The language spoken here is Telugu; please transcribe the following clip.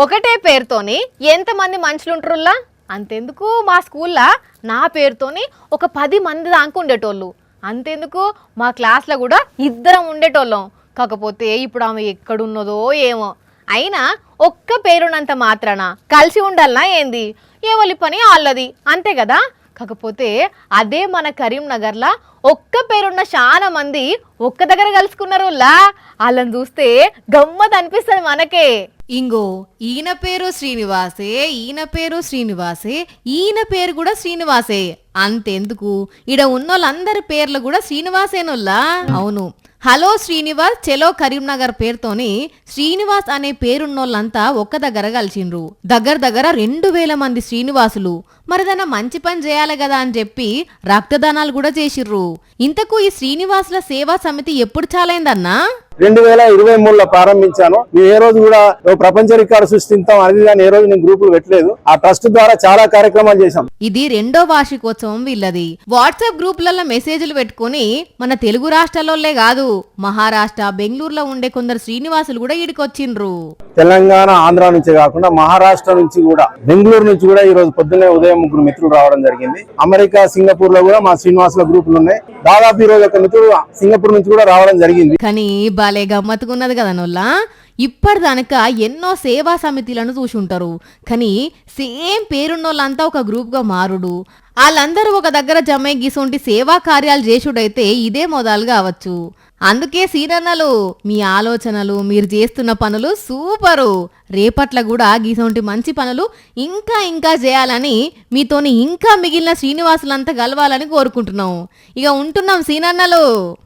ఒకటే పేరుతోని ఎంతమంది మనుషులుంటారులా అంతెందుకు మా స్కూల్లో నా పేరుతోని ఒక 10 మంది దాకా ఉండేటోళ్ళు. అంతెందుకు మా క్లాస్లో కూడా 2 ఉండేటోళ్ళం. కాకపోతే ఇప్పుడు ఆమె ఎక్కడున్నదో ఏమో. అయినా ఒక్క పేరున్నంత మాత్రాన కలిసి ఉండాలనా ఏంది? ఎవరి పని వాళ్ళది అంతే కదా. కాకపోతే అదే మన కరీంనగర్లో ఒక్క పేరున్న చాలా మంది ఒక్క దగ్గర కలుసుకున్నారు. వాళ్ళని చూస్తే గమ్మత్ అనిపిస్తుంది మనకే. ఇంగో ఈయన పేరు శ్రీనివాసే, ఈయన పేరు శ్రీనివాసే, ఈయన పేరు కూడా శ్రీనివాసే. అంతెందుకు ఈడ ఉన్నోళ్ళందరి పేర్లు కూడా శ్రీనివాసేనోళ్ళా. అవును, హలో శ్రీనివాస్ చెలో కరీంనగర్ పేరుతోని శ్రీనివాస్ అనే పేరున్నోళ్ళంతా ఒక్క దగ్గర కలిసిండ్రు. దగ్గర 2000 మంది శ్రీనివాసులు. మరిదన్నా మంచి పని చేయాలి కదా అని చెప్పి రక్తదానాలు కూడా చేసిర్రు. ఇంతకు ఈ శ్రీనివాసుల సేవా సమితి ఎప్పుడు చాలైందన్నా? 2023లో ప్రారంభించాను. మేము ఏ రోజు కూడా ప్రపంచ రికార్డు సృష్టిస్తాం అది కానీ ఏ రోజు నేను గ్రూపులు పెట్టలేదు. ఆ ట్రస్ట్ ద్వారా చాలా కార్యక్రమాలు చేశాం. ఇది 2వ వార్షికోత్సవం వీళ్ళది. వాట్సాప్ గ్రూపులలో మెసేజ్లు పెట్టుకుని మన తెలుగు రాష్ట్రాల్లోనే కాదు మహారాష్ట్ర, బెంగళూరులో ఉండే కొందరు శ్రీనివాసులు కూడా ఈడికొచ్చిండ్రు. తెలంగాణ, ఆంధ్ర నుంచి కాకుండా మహారాష్ట్ర నుంచి కూడా, బెంగళూరు నుంచి కూడా ఈ రోజు పొద్దున్నే ఉదయం 3 మిత్రులు రావడం జరిగింది. అమెరికా, సింగపూర్ లో కూడా మా శ్రీనివాసుల గ్రూపులు ఉన్నాయి. దాదాపు ఈ రోజు ఒక మిత్రుడు సింగపూర్ నుంచి కూడా రావడం జరిగింది. కానీ బాలే గమ్మత్తుకున్నది కదా నోళ్ళ. ఇప్పటిదానిక ఎన్నో సేవా సమితిలను చూసుంటారు. కానీ సేమ్ పేరున్నోళ్ళంతా ఒక గ్రూప్గా మారుడు, వాళ్ళందరూ ఒక దగ్గర జమై గీసొంటి సేవా కార్యాలు చేసుడైతే ఇదే మొదలు కావచ్చు. అందుకే సీనన్నలు మీ ఆలోచనలు, మీరు చేస్తున్న పనులు సూపరు. రేపట్ల కూడా గీసొంటి మంచి పనులు ఇంకా చేయాలని, మీతోని ఇంకా మిగిలిన శ్రీనివాసులంతా కలవాలని కోరుకుంటున్నాం. ఇక ఉంటున్నాం సీనన్నలు.